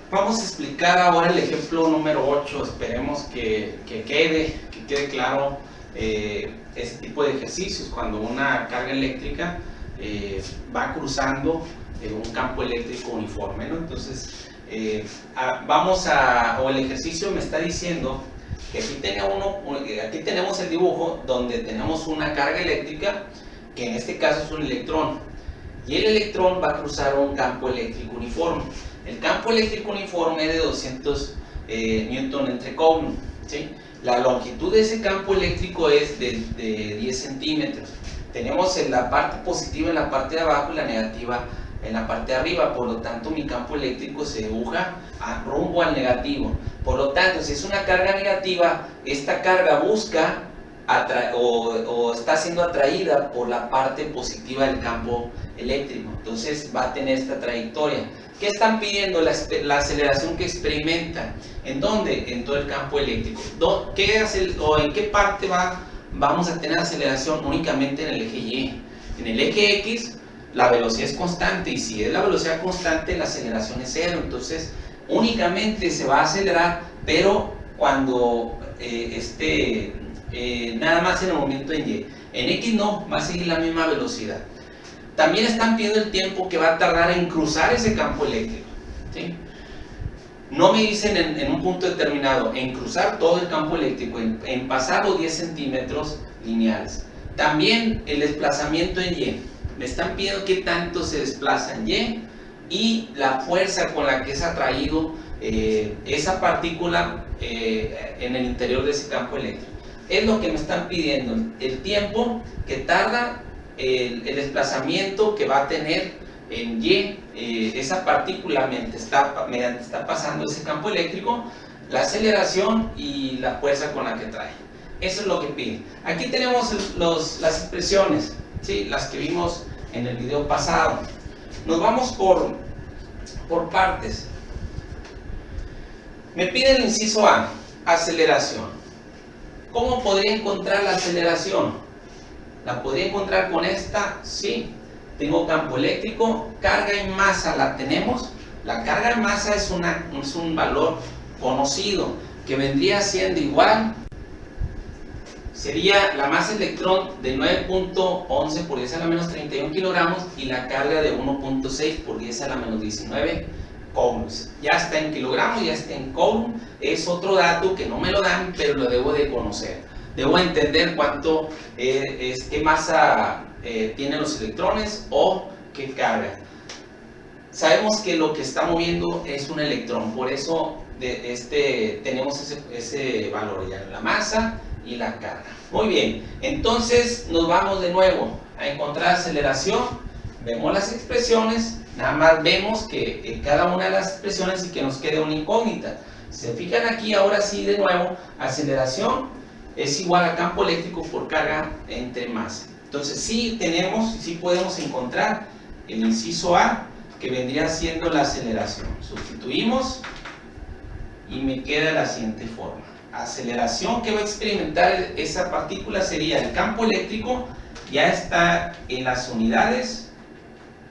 Vamos a explicar ahora el ejemplo número 8. Esperemos que quede claro ese tipo de ejercicios cuando una carga eléctrica va cruzando un campo eléctrico uniforme, ¿no? Entonces, o el ejercicio me está diciendo que aquí tenemos el dibujo donde tenemos una carga eléctrica, que en este caso es un electrón, y el electrón va a cruzar un campo eléctrico uniforme. El campo eléctrico uniforme es de 200 newton entre coulomb, ¿sí? La longitud de ese campo eléctrico es de 10 centímetros. Tenemos la parte positiva en la parte de abajo y la negativa en la parte de arriba. Por lo tanto, mi campo eléctrico se dibuja rumbo al negativo. Por lo tanto, si es una carga negativa, esta carga busca o está siendo atraída por la parte positiva del campo eléctrico. Entonces va a tener esta trayectoria. ¿Qué están pidiendo? La aceleración que experimenta. ¿En dónde? En todo el campo eléctrico. ¿En qué parte vamos a tener aceleración? Únicamente en el eje Y. En el eje X la velocidad es constante, y si es la velocidad constante, la aceleración es cero. Entonces únicamente se va a acelerar, pero cuando nada más en el momento en Y. En X no, va a seguir la misma velocidad. También están pidiendo el tiempo que va a tardar en cruzar ese campo eléctrico, ¿sí? No me dicen en un punto determinado, en cruzar todo el campo eléctrico, en pasar los 10 centímetros lineales. También el desplazamiento en Y. Me están pidiendo qué tanto se desplaza en Y la fuerza con la que es atraído esa partícula en el interior de ese campo eléctrico. Es lo que me están pidiendo, el tiempo que tarda el desplazamiento que va a tener en Y esa partícula mientras está pasando ese campo eléctrico, la aceleración y la fuerza con la que trae. Eso es lo que pide. Aquí tenemos las expresiones, ¿sí? Las que vimos en el video pasado. Nos vamos por partes. Me pide el inciso A, aceleración. ¿Cómo podría encontrar la aceleración? ¿La podría encontrar con esta? Sí. Tengo campo eléctrico, carga y masa la tenemos. La carga y masa es un valor conocido que vendría siendo igual. Sería la masa electrón de 9.11 por 10 a la menos 31 kilogramos y la carga de 1.6 por 10 a la menos 19 coulombs. Ya está en kilogramos, ya está en coulomb. Es otro dato que no me lo dan, pero lo debo de conocer. Debo entender qué masa tienen los electrones o qué carga. Sabemos que lo que está moviendo es un electrón, por eso tenemos ese valor ya, la masa y la carga. Muy bien, entonces nos vamos de nuevo a encontrar aceleración. Vemos las expresiones, nada más vemos que en cada una de las expresiones y que nos quede una incógnita. Si se fijan aquí, ahora sí de nuevo, aceleración es igual a campo eléctrico por carga entre masa. Entonces sí podemos encontrar el inciso A, que vendría siendo la aceleración. Sustituimos y me queda la siguiente forma. Aceleración que va a experimentar esa partícula sería el campo eléctrico, ya está en las unidades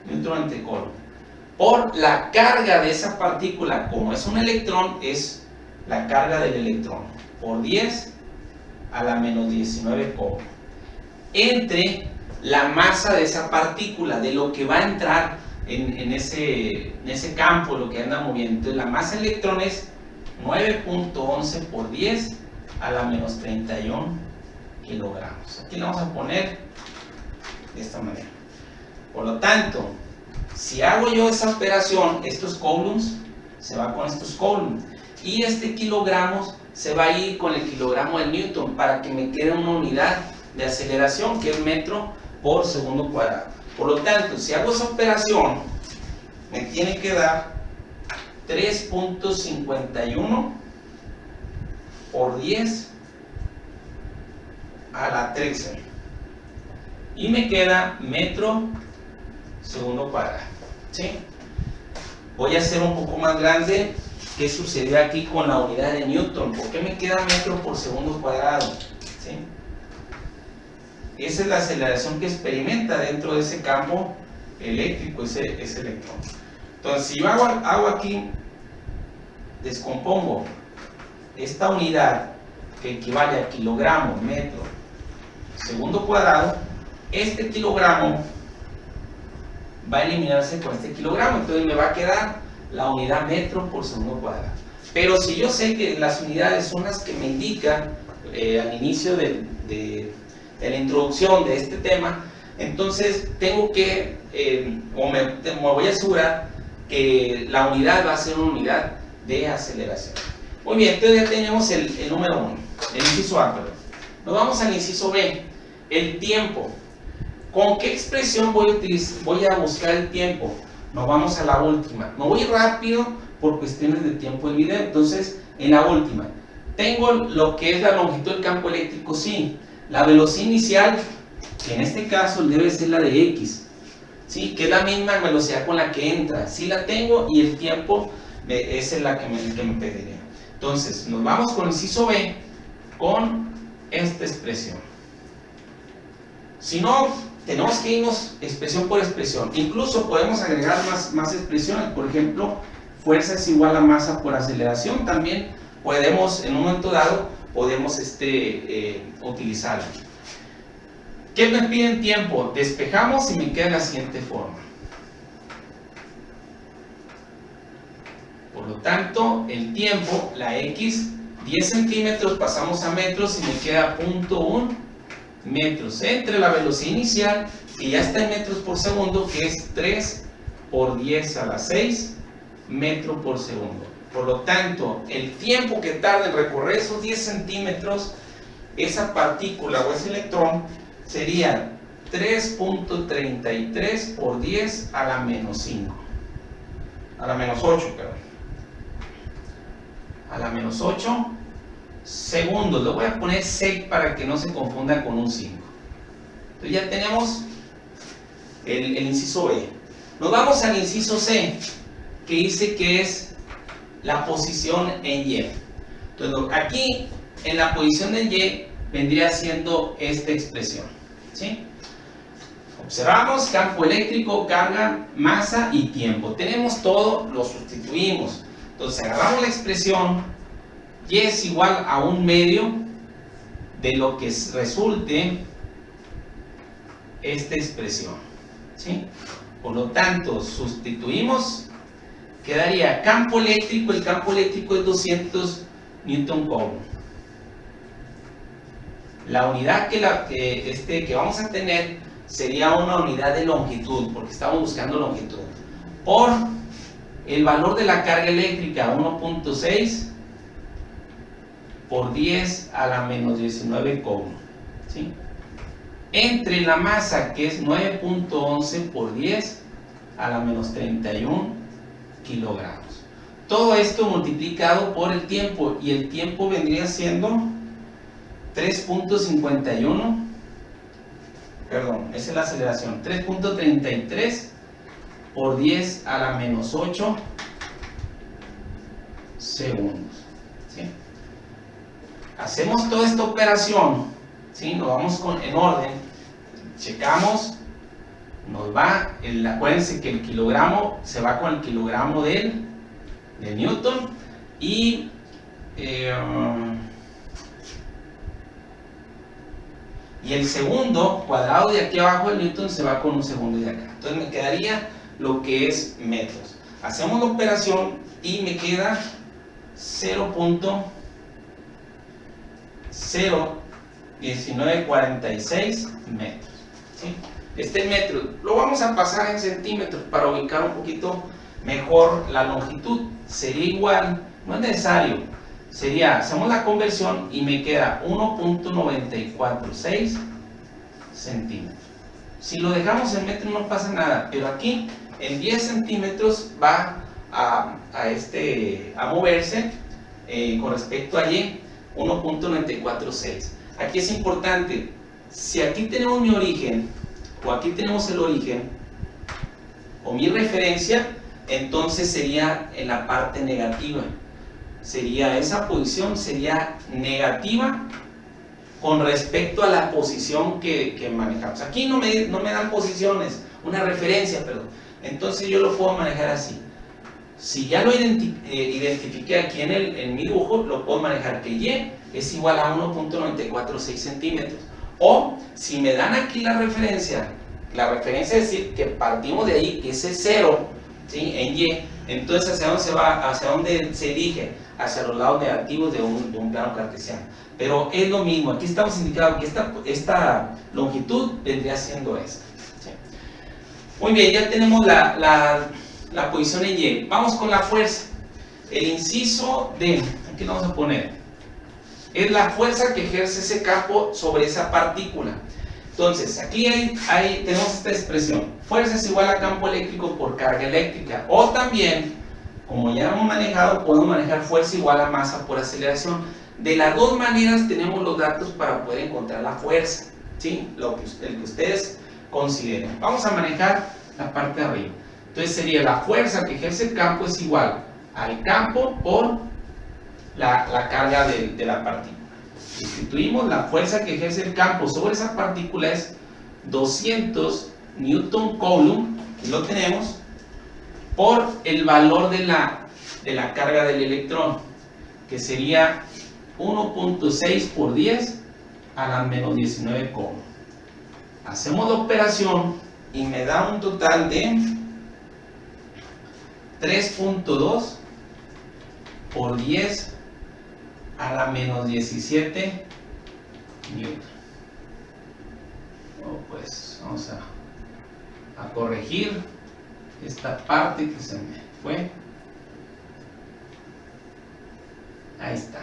newton entre coulomb. Por la carga de esa partícula, como es un electrón, es la carga del electrón, por 10 a la menos 19 coulomb, entre la masa de esa partícula, de lo que va a entrar en ese campo, lo que anda moviendo. Entonces, la masa de electrón es 9.11 por 10 a la menos 31 kilogramos. Aquí lo vamos a poner de esta manera. Por lo tanto, si hago yo esa operación, estos coulombs se va con estos coulombs y este kilogramos se va a ir con el kilogramo del newton para que me quede una unidad de aceleración que es metro por segundo cuadrado. Por lo tanto, si hago esa operación, me tiene que dar 3.51 por 10 a la 13 y me queda metro segundo cuadrado, ¿sí? Voy a hacer un poco más grande. ¿Qué sucedió aquí con la unidad de newton? ¿Por qué me queda metro por segundo cuadrado? ¿Sí? Esa es la aceleración que experimenta dentro de ese campo eléctrico, ese electrón. Entonces, si yo hago aquí descompongo esta unidad que equivale a kilogramo, metro, segundo cuadrado, este kilogramo va a eliminarse con este kilogramo, entonces me va a quedar la unidad metro por segundo cuadrado. Pero si yo sé que las unidades son las que me indican al inicio de la introducción de este tema, entonces tengo que, me voy a asegurar que la unidad va a ser una unidad de aceleración. Muy bien, entonces ya tenemos el número 1, el inciso A, perdón. Nos vamos al inciso B, el tiempo. ¿Con qué expresión voy a buscar el tiempo? Nos vamos a la última. Me voy rápido por cuestiones de tiempo del video. Entonces, en la última, tengo lo que es la longitud del campo eléctrico, sí. La velocidad inicial, que en este caso debe ser la de X, ¿sí? Que es la misma velocidad con la que entra. Sí la tengo, y el tiempo es la que me pediría. Entonces, nos vamos con el inciso B con esta expresión. Si no, tenemos que irnos expresión por expresión. Incluso podemos agregar más expresiones. Por ejemplo, fuerza es igual a masa por aceleración. También podemos, en un momento dado, podemos utilizarlo. ¿Qué me piden tiempo? Despejamos y me queda de la siguiente forma. Por lo tanto, el tiempo, la X, 10 centímetros, pasamos a metros y me queda 0.1 metros entre la velocidad inicial, que ya está en metros por segundo, que es 3 por 10 a la 6 metros por segundo. Por lo tanto, el tiempo que tarda en recorrer esos 10 centímetros, esa partícula o ese electrón, sería 3.33 por 10 a la menos 5. A la menos 8, perdón. A la menos 8 segundos. Lo voy a poner sec para que no se confunda con un 5. Entonces ya tenemos el inciso B. Nos vamos al inciso C, que dice que es la posición en Y. Entonces aquí en la posición en Y vendría siendo esta expresión, ¿sí? Observamos campo eléctrico, carga, masa y tiempo. Tenemos todo, lo sustituimos. Entonces agarramos la expresión Y es igual a 1/2 de lo que resulte esta expresión, ¿sí? Por lo tanto, sustituimos, quedaría campo eléctrico, el campo eléctrico es 200 Newton Coulomb. La unidad que vamos a tener sería una unidad de longitud, porque estamos buscando longitud, por el valor de la carga eléctrica, 1.6 por 10 a la menos 19 Coulomb, ¿sí? Entre la masa, que es 9.11 por 10 a la menos 31 kilogramos. Todo esto multiplicado por el tiempo, y el tiempo vendría siendo 3.51, perdón, esa es la aceleración, 3.33 por 10 a la menos 8 segundos, ¿sí? Hacemos toda esta operación, ¿sí? Nos vamos en orden, checamos, nos va, acuérdense que el kilogramo se va con el kilogramo de Newton, y el segundo cuadrado de aquí abajo del Newton se va con un segundo de acá. Entonces me quedaría lo que es metros. Hacemos la operación y me queda 0.01946 metros, ¿sí? Este metro lo vamos a pasar en centímetros para ubicar un poquito mejor la longitud. Sería igual, no es necesario, sería, hacemos la conversión y me queda 1.946 centímetros. Si lo dejamos en metros no pasa nada, pero aquí en 10 centímetros va a moverse con respecto a Y, 1.946. Aquí es importante, si aquí tenemos mi origen, o aquí tenemos el origen, o mi referencia, entonces sería en la parte negativa. Sería esa posición, sería negativa con respecto a la posición que manejamos. Aquí no me dan posiciones, una referencia, perdón. Entonces yo lo puedo manejar así. Si ya lo identifiqué aquí en mi dibujo, lo puedo manejar que Y es igual a 1.946 centímetros. O si me dan aquí la referencia es decir que partimos de ahí, que ese 0, ¿sí? En Y, entonces ¿hacia dónde se va? ¿Hacia dónde se dirige? Hacia los lados negativos de un plano cartesiano. Pero es lo mismo, aquí estamos indicando que esta longitud vendría siendo esta. ¿Sí? Muy bien, ya tenemos la posición en Y. Vamos con la fuerza. El inciso D, aquí lo vamos a poner, es la fuerza que ejerce ese campo sobre esa partícula. Entonces, aquí tenemos esta expresión, fuerza es igual a campo eléctrico por carga eléctrica. O también, como ya hemos manejado, podemos manejar fuerza igual a masa por aceleración. De las dos maneras tenemos los datos para poder encontrar la fuerza, ¿sí? El que ustedes consideren. Vamos a manejar la parte de arriba. Entonces sería la fuerza que ejerce el campo es igual al campo por la carga de la partícula. Sustituimos la fuerza que ejerce el campo sobre esa partícula es 200 Newton Coulomb, aquí lo tenemos, por el valor de la carga del electrón, que sería 1.6 por 10 a la menos 19 Coulomb. Hacemos la operación y me da un total de 3.2 por 10 a la menos 17 Newton. Pues vamos a corregir esta parte que se me fue. Ahí está.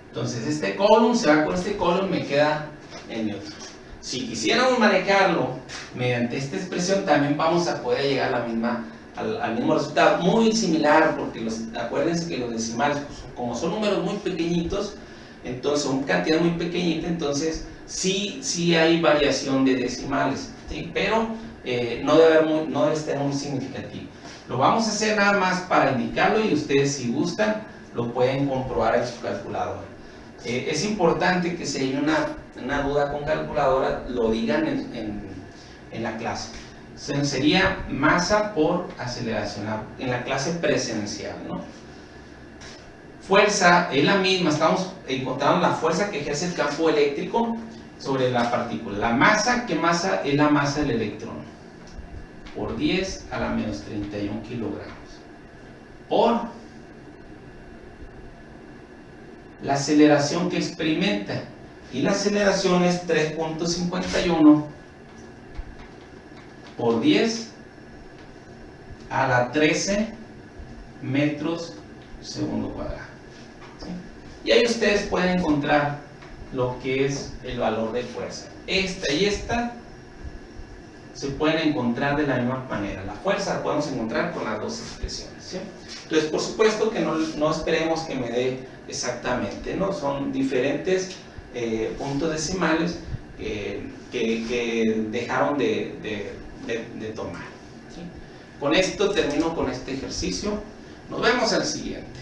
Entonces este Coulomb se va con este Coulomb, me queda en Newton. Si quisiéramos manejarlo mediante esta expresión, también vamos a poder llegar al mismo resultado, muy similar, porque acuérdense que los decimales, pues, como son números muy pequeñitos, entonces son cantidades muy pequeñitas, entonces sí hay variación de decimales, ¿sí? Pero no debe ser muy significativo. Lo vamos a hacer nada más para indicarlo y ustedes, si gustan, lo pueden comprobar en su calculadora. Es importante que si hay una duda con calculadora, lo digan en la clase. Sería masa por aceleración en la clase presencial, ¿no? Fuerza es la misma, estamos encontrando la fuerza que ejerce el campo eléctrico sobre la partícula. La masa, ¿qué masa? Es la masa del electrón, por 10 a la menos 31 kilogramos, por la aceleración que experimenta, y la aceleración es 3.51 por 10 a la 13 metros segundo cuadrado. ¿Sí? Y ahí ustedes pueden encontrar lo que es el valor de fuerza. Esta y esta se pueden encontrar de la misma manera. La fuerza la podemos encontrar con las dos expresiones, ¿sí? Entonces, por supuesto que no esperemos que me dé exactamente, ¿no? Son diferentes puntos decimales que dejaron de tomar, ¿sí? Con esto termino con este ejercicio. Nos vemos al siguiente.